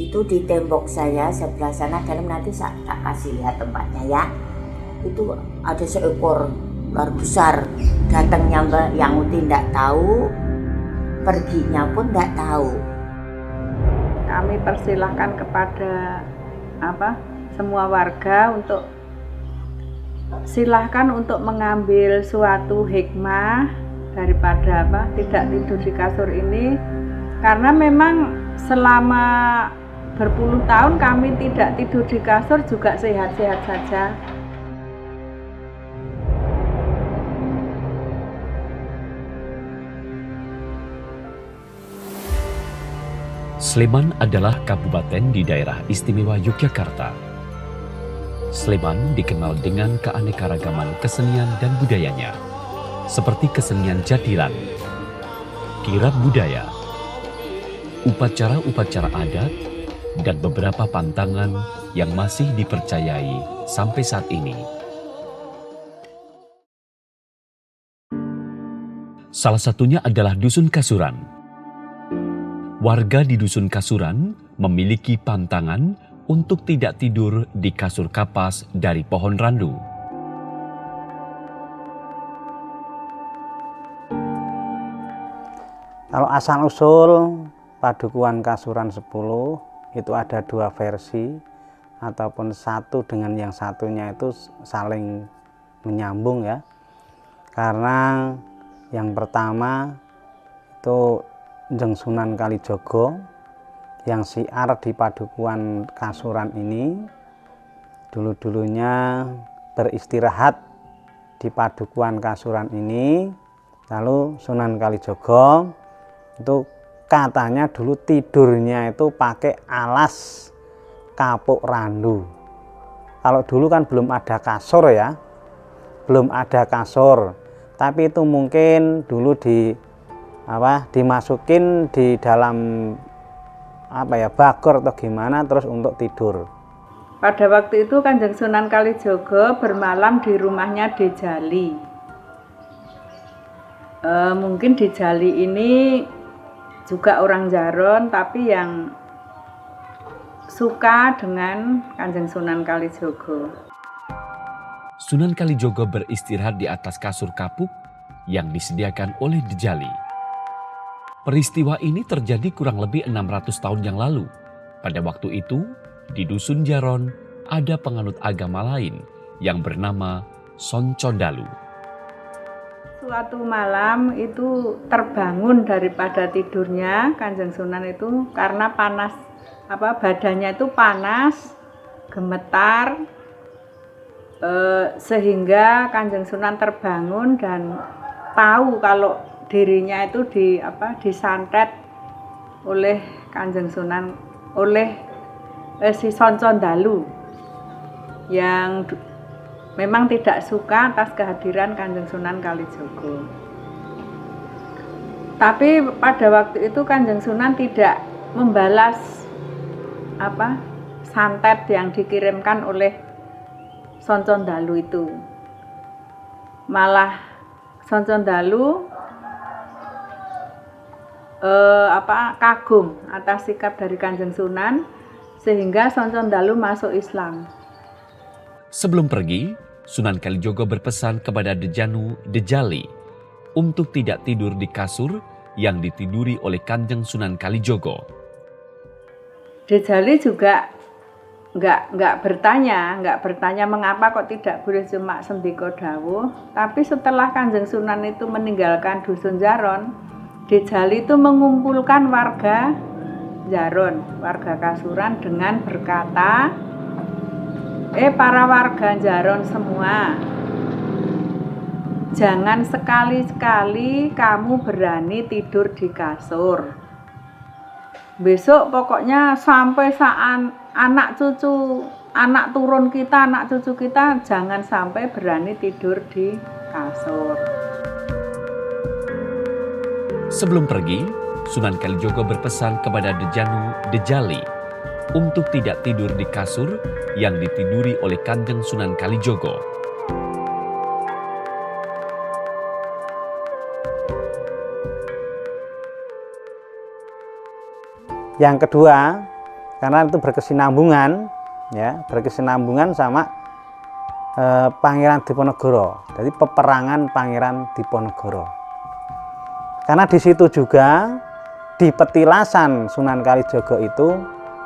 Itu di tembok saya sebelah sana dalam, nanti tak kasih lihat tempatnya ya. Itu ada seekor ular besar, datangnya Mbak yang Uti tidak tahu, perginya pun tidak tahu. Kami persilahkan kepada semua warga untuk silahkan untuk mengambil suatu hikmah daripada tidak tidur di kasur ini, karena memang selama berpuluh tahun kami tidak tidur di kasur juga sehat-sehat saja. Sleman adalah kabupaten di daerah istimewa Yogyakarta. Sleman dikenal dengan keanekaragaman kesenian dan budayanya, seperti kesenian jadilan, kirab budaya, upacara-upacara adat, dan beberapa pantangan yang masih dipercayai sampai saat ini. Salah satunya adalah Dusun Kasuran. Warga di Dusun Kasuran memiliki pantangan untuk tidak tidur di kasur kapas dari pohon randu. Kalau asal-usul Padukuhan Kasuran 10 itu ada dua versi, ataupun satu dengan yang satunya itu saling menyambung ya. Karena yang pertama itu Kanjeng Sunan Kalijaga yang syiar di Padukuhan Kasuran ini dulu-dulunya beristirahat di Padukuhan Kasuran ini. Lalu Sunan Kalijaga itu katanya dulu tidurnya itu pakai alas kapuk randu. Kalau dulu kan belum ada kasur ya, belum ada kasur, tapi itu mungkin dulu dimasukin di dalam bagor atau gimana terus untuk tidur. Pada waktu itu Kanjeng Sunan Kalijaga bermalam di rumahnya Dejali. Mungkin Dejali ini juga orang Jaron, tapi yang suka dengan Kanjeng Sunan Kalijaga. Sunan Kalijaga beristirahat di atas kasur kapuk yang disediakan oleh Dejali. Peristiwa ini terjadi kurang lebih 600 tahun yang lalu. Pada waktu itu, di Dusun Jaron ada penganut agama lain yang bernama Soncondalu. Suatu malam itu terbangun daripada tidurnya Kanjeng Sunan itu karena panas, badannya itu panas, gemetar, sehingga Kanjeng Sunan terbangun dan tahu kalau dirinya itu disantet oleh Kanjeng Sunan, oleh si Soncondalu yang memang tidak suka atas kehadiran Kanjeng Sunan Kalijaga. Tapi pada waktu itu Kanjeng Sunan tidak membalas santet yang dikirimkan oleh Soncondalu itu. Malah Soncondalu kagum atas sikap dari Kanjeng Sunan sehingga Soncondalu masuk Islam. Sebelum pergi, Sunan Kalijaga berpesan kepada Dejali untuk tidak tidur di kasur yang ditiduri oleh Kanjeng Sunan Kalijaga. Dejali juga nggak bertanya mengapa kok tidak boleh, cuma sendika dawuh. Tapi setelah Kanjeng Sunan itu meninggalkan Dusun Jaron, Dejali itu mengumpulkan warga Jaron, warga Kasuran dengan berkata, para warga Jaron semua, jangan sekali-sekali kamu berani tidur di kasur. Besok pokoknya sampai saat anak turun kita, anak cucu kita, jangan sampai berani tidur di kasur. Sebelum pergi, Sunan Kalijaga berpesan kepada Dejali untuk tidak tidur di kasur yang ditiduri oleh Kanjeng Sunan Kalijaga. Yang kedua, karena itu berkesinambungan, ya, berkesinambungan sama Pangeran Diponegoro. Jadi peperangan Pangeran Diponegoro. Karena di situ juga di petilasan Sunan Kalijaga itu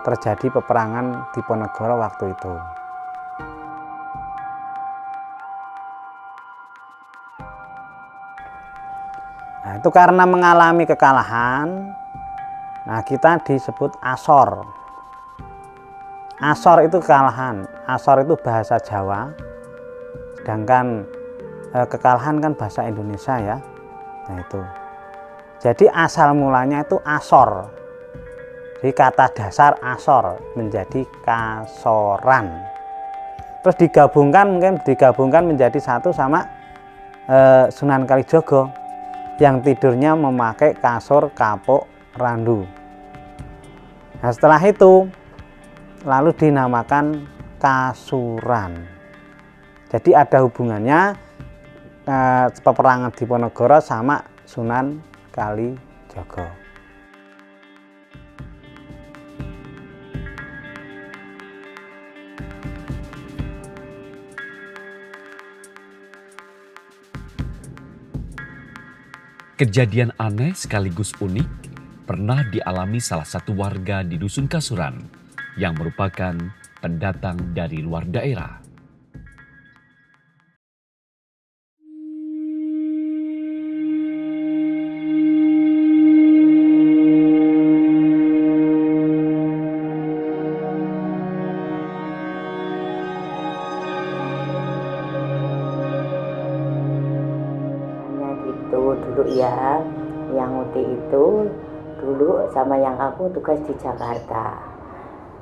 terjadi peperangan Diponegoro waktu itu. Nah, itu karena mengalami kekalahan, nah kita disebut asor. Asor itu kekalahan, asor itu bahasa Jawa, sedangkan kekalahan kan bahasa Indonesia ya. Nah itu. Jadi asal mulanya itu asor. Jadi kata dasar asor menjadi kasoran. Terus mungkin digabungkan menjadi satu sama Sunan Kalijaga yang tidurnya memakai kasur kapuk randu. Nah setelah itu lalu dinamakan kasuran. Jadi ada hubungannya peperangan Diponegoro sama Sunan Kalijaga. Kejadian aneh sekaligus unik pernah dialami salah satu warga di Dusun Kasuran yang merupakan pendatang dari luar daerah. Dulu ya, yang Uti itu dulu sama yang aku tugas di Jakarta.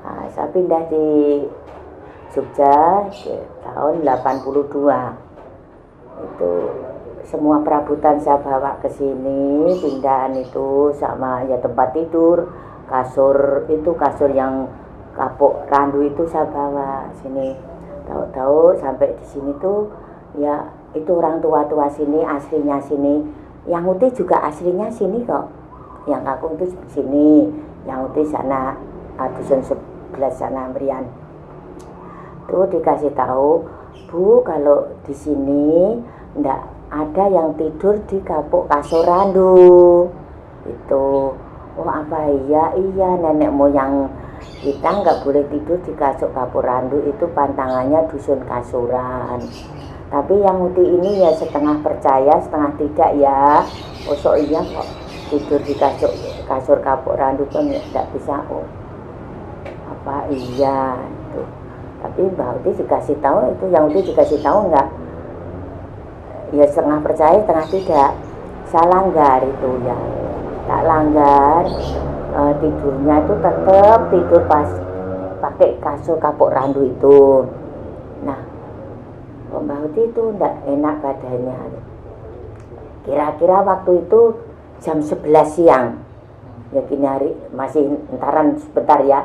Nah, saya pindah di Jogja tahun 82. Itu semua perabotan saya bawa ke sini, pindahan itu sama ya tempat tidur, kasur itu kasur yang kapuk randu itu saya bawa sini. Tahu-tahu sampai di sini tuh ya itu orang tua-tua sini aslinya sini. Yang Uti juga aslinya sini kok. Yang aku itu sini, yang Uti sana dusun sebelah sana Merian. Tuh dikasih tahu, Bu, kalau di sini ndak ada yang tidur di kapuk kasur randu. Itu, oh apa iya nenek moyang kita nggak boleh tidur di kasur kapuk randu, itu pantangannya dusun kasuran. Tapi yang Uti ini ya setengah percaya, setengah tidak ya. Oh iya kok tidur di kasur kapuk randu kan tidak bisa. Oh apa iya itu. Tapi Mbak Uti dikasih tahu itu, yang Uti dikasih tahu enggak? Ya setengah percaya, setengah tidak. Saya langgar itu ya. Tak langgar, tidurnya itu tetap tidur pas pakai kasur kapuk randu itu. Nah, Mbak Uti itu enggak enak badannya. Kira-kira waktu itu jam 11 siang. Ya gini hari masih entaran sebentar ya.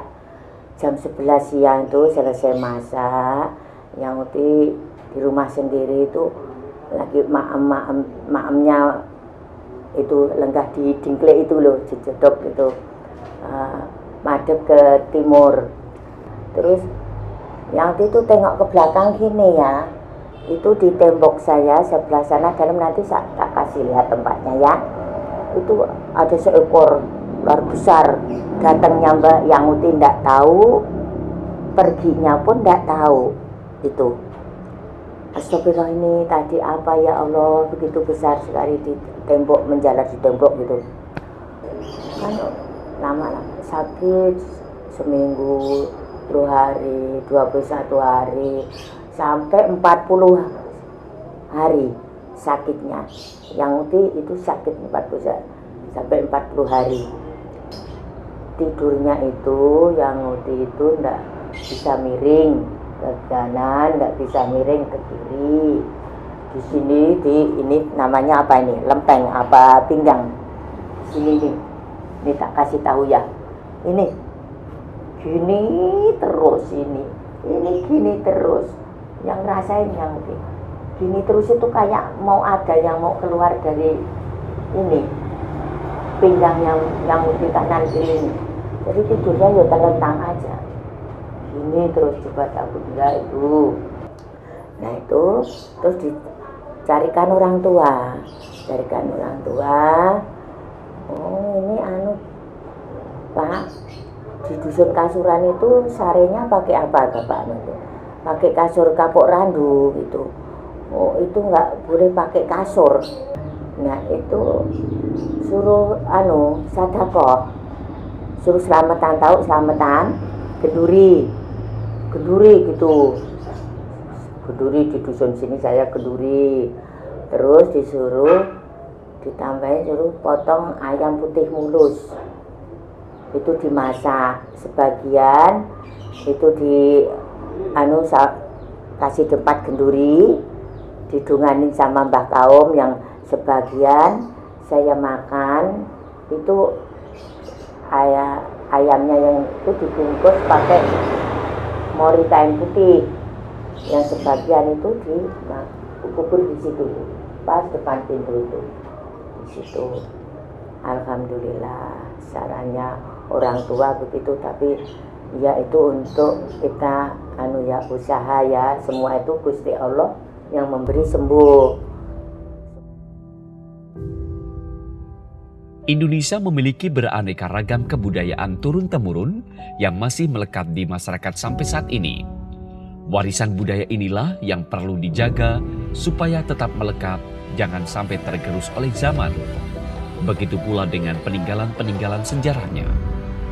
Jam 11 siang itu selesai masak. Yang Uti di rumah sendiri itu lagi maemnya itu lenggah di dingkle itu loh, dijedok itu madep ke timur. Terus yang Uti itu tengok ke belakang gini ya. Itu di tembok saya sebelah sana dalam, nanti tak kasih lihat tempatnya ya. Itu ada seekor ular besar datangnya Mbak, yang Uti tidak tahu, perginya pun tidak tahu. Itu astagfirullah, ini tadi apa ya Allah, begitu besar sekali di tembok, menjalar di tembok gitu kan. Lama-lama sakit seminggu, 2 hari, 21 hari, sampai 40 hari sakitnya. Yang Uti itu sakit 40 sampai 40 hari. Tidurnya itu yang Uti itu enggak bisa miring ke kanan, enggak bisa miring ke kiri. Di sini ini namanya apa ini? Lempeng apa pinggang. Sini nih. Ini tak kasih tahu ya. Ini gini terus ini. Ini gini terus. Yang rasain yang gini terus itu kayak mau ada yang mau keluar dari ini pinggang yang di kanan kiri ini. Jadi tidurnya ya telentang aja. begini terus coba aku bilang itu. Nah itu terus dicarikan orang tua. Oh ini Pak, di dusun Kasuran itu sarenya pakai apa Bapak? Pakai kasur kapuk randu gitu. Oh itu nggak boleh pakai kasur. Nah itu suruh sedekah, suruh selamatan kenduri gitu. Kenduri di dusun sini saya kenduri. Terus ditambahin suruh potong ayam putih mulus. Itu dimasak, sebagian itu kasih tempat kenduri, didunganin sama Mbah Kaum, yang sebagian saya makan. Itu ayamnya yang itu dibungkus pakai mori kain putih, yang sebagian itu dikubur di situ pas depan pintu itu di situ. Alhamdulillah caranya orang tua begitu, tapi ya itu untuk kita usaha ya, semua itu Gusti Allah yang memberi sembuh. Indonesia memiliki beraneka ragam kebudayaan turun-temurun yang masih melekat di masyarakat sampai saat ini. Warisan budaya inilah yang perlu dijaga supaya tetap melekat, jangan sampai tergerus oleh zaman. Begitu pula dengan peninggalan-peninggalan sejarahnya,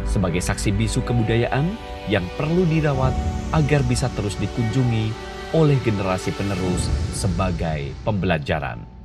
sebagai saksi bisu kebudayaan yang perlu dirawat agar bisa terus dikunjungi oleh generasi penerus sebagai pembelajaran.